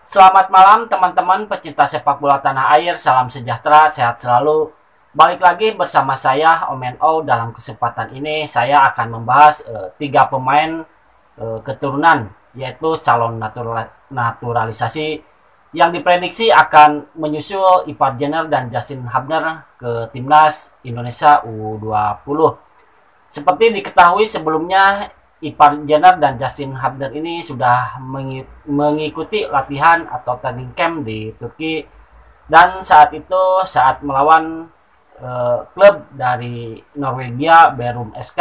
Selamat malam teman-teman pecinta sepak bola tanah air, salam sejahtera, sehat selalu. Balik lagi bersama saya Omen O. Dalam kesempatan ini saya akan membahas tiga pemain keturunan, yaitu calon naturalisasi yang diprediksi akan menyusul Ipar Jenner dan Justin Hubner ke timnas Indonesia U20. Seperti diketahui sebelumnya, Ipar Jenner dan Justin Hubner ini sudah mengikuti latihan atau training camp di Turki, dan saat melawan klub dari Norwegia Bærum SK,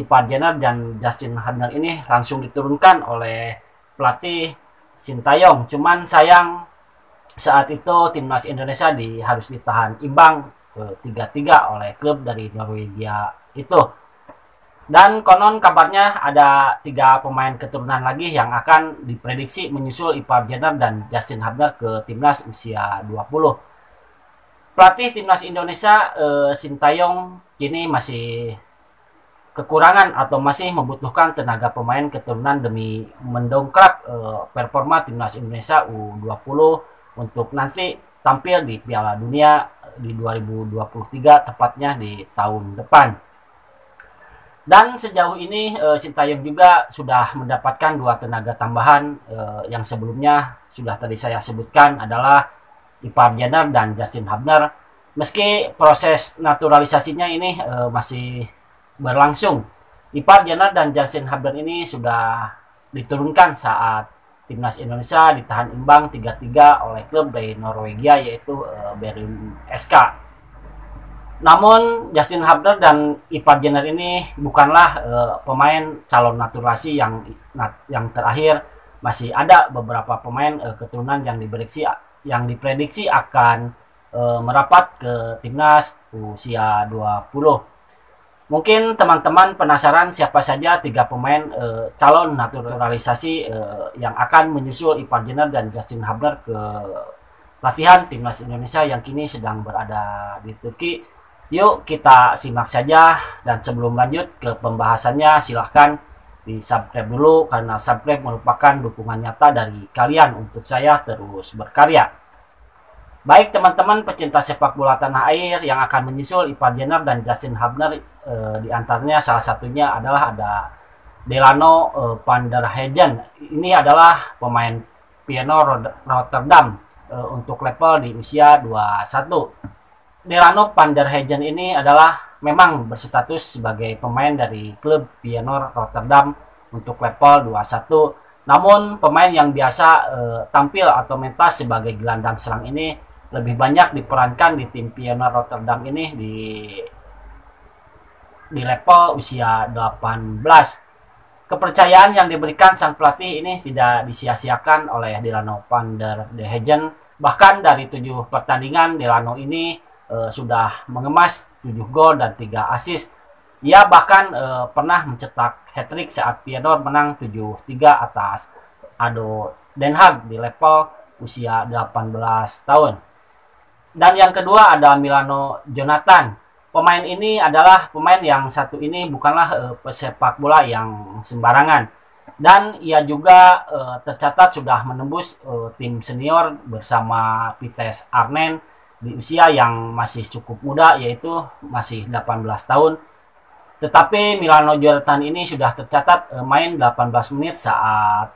Ipar Jenner dan Justin Hubner ini langsung diturunkan oleh pelatih Sintayong. Cuman sayang saat itu timnas Indonesia harus ditahan imbang 3-3 oleh klub dari Norwegia itu. Dan konon kabarnya ada tiga pemain keturunan lagi yang akan diprediksi menyusul Ipar Jenner dan Justin Hubner ke timnas usia 20. Pelatih timnas Indonesia Sintayong kini masih kekurangan atau masih membutuhkan tenaga pemain keturunan demi mendongkrak performa timnas Indonesia U20 untuk nanti tampil di Piala Dunia di 2023, tepatnya di tahun depan. Dan sejauh ini Sintayong juga sudah mendapatkan dua tenaga tambahan yang sebelumnya sudah tadi saya sebutkan adalah Ipar Jenner dan Justin Hubner. Meski proses naturalisasinya ini masih berlangsung, Ipar Jenner dan Justin Hubner ini sudah diturunkan saat timnas Indonesia ditahan imbang 3-3 oleh klub dari Norwegia, yaitu Bærum SK. Namun Justin Hubner dan Ipar Jenner ini bukanlah pemain calon naturalisasi yang terakhir. Masih ada beberapa pemain keturunan yang diprediksi akan merapat ke timnas usia 20. Mungkin teman-teman penasaran siapa saja tiga pemain calon naturalisasi yang akan menyusul Ipar Jenner dan Justin Hubner ke latihan timnas Indonesia yang kini sedang berada di Turki. Yuk kita simak saja, dan sebelum lanjut ke pembahasannya silahkan di subscribe dulu, karena subscribe merupakan dukungan nyata dari kalian untuk saya terus berkarya. Baik teman-teman pecinta sepak bola tanah air, yang akan menyusul Ipar Jenner dan Justin Hubner diantaranya salah satunya adalah ada Delano van der Heijden. Ini adalah pemain Feyenoord Rotterdam untuk level di usia 21. Delano van der Heijden ini adalah memang berstatus sebagai pemain dari klub Feyenoord Rotterdam untuk level 21. Namun pemain yang biasa tampil atau mentas sebagai gelandang serang ini lebih banyak diperankan di tim Feyenoord Rotterdam ini di level usia 18. Kepercayaan yang diberikan sang pelatih ini tidak disia-siakan oleh Delano van der Heijden. Bahkan dari 7 pertandingan, Delano ini sudah mengemas 7 gol dan 3 assist. Ia bahkan pernah mencetak hat-trick saat Feyenoord menang 7-3 atas ADO Den Haag di level usia 18 tahun. Dan yang kedua ada Milano Jonathan. Pemain ini adalah pemain yang satu ini bukanlah pesepak bola yang sembarangan. Dan ia juga tercatat sudah menembus tim senior bersama Vitesse Arnhem di usia yang masih cukup muda, yaitu masih 18 tahun. Tetapi Milano Jonathan ini sudah tercatat main 18 menit saat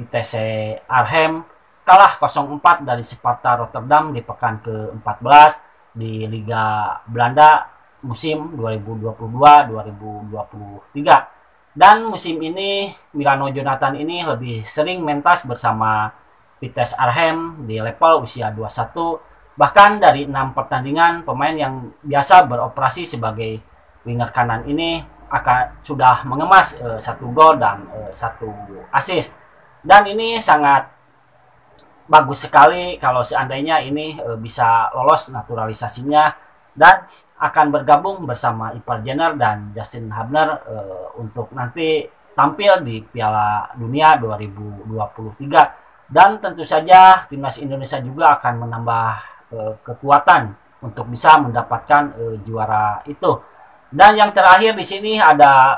Vitesse Arnhem kalah 0-4 dari Sparta Rotterdam di pekan ke-14 di Liga Belanda musim 2022-2023. Dan musim ini Milano Jonathan ini lebih sering mentas bersama Vitesse Arnhem di level usia 21. Bahkan dari 6 pertandingan, pemain yang biasa beroperasi sebagai winger kanan ini sudah mengemas 1 gol dan 1 assist. Dan ini sangat bagus sekali kalau seandainya ini bisa lolos naturalisasinya dan akan bergabung bersama Ipar Jenner dan Justin Hubner untuk nanti tampil di Piala Dunia 2023. Dan tentu saja timnas Indonesia juga akan menambah kekuatan untuk bisa mendapatkan juara itu. Dan yang terakhir di sini ada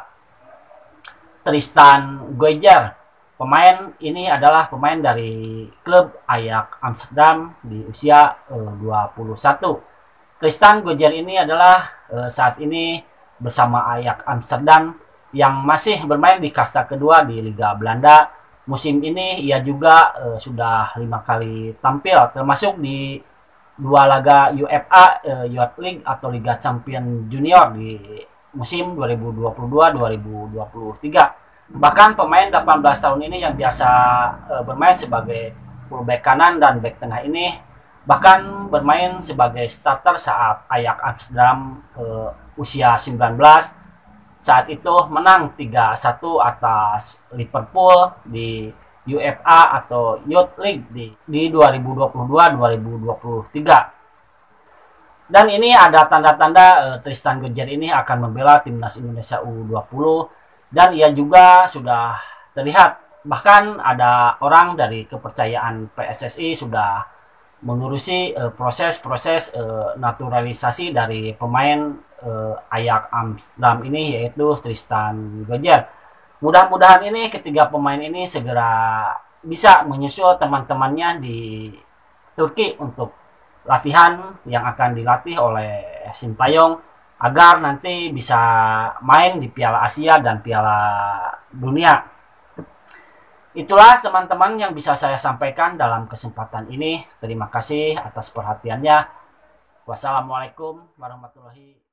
Tristan Goejer. Pemain ini adalah pemain dari klub Ajax Amsterdam di usia 21. Tristan Gojjer ini adalah saat ini bersama Ajax Amsterdam yang masih bermain di kasta kedua di Liga Belanda. Musim ini ia juga sudah 5 kali tampil, termasuk di 2 laga UEFA Youth League atau Liga Champion Junior di musim 2022-2023. Bahkan pemain 18 tahun ini yang biasa bermain sebagai fullback kanan dan back tengah ini bahkan bermain sebagai starter saat Ajax Amsterdam usia 19. Saat itu menang 3-1 atas Liverpool di UEFA atau Youth League di 2022-2023. Dan ini ada tanda-tanda Tristan Gojjer ini akan membela timnas Indonesia U20, dan ia juga sudah terlihat bahkan ada orang dari kepercayaan PSSI sudah mengurusi proses-proses naturalisasi dari pemain Ajax Amsterdam ini, yaitu Tristan Gojjer. Mudah-mudahan ini ketiga pemain ini segera bisa menyusul teman-temannya di Turki untuk latihan yang akan dilatih oleh Sintayong, agar nanti bisa main di Piala Asia dan Piala Dunia. Itulah teman-teman yang bisa saya sampaikan dalam kesempatan ini. Terima kasih atas perhatiannya. Wassalamualaikum warahmatullahi wabarakatuh.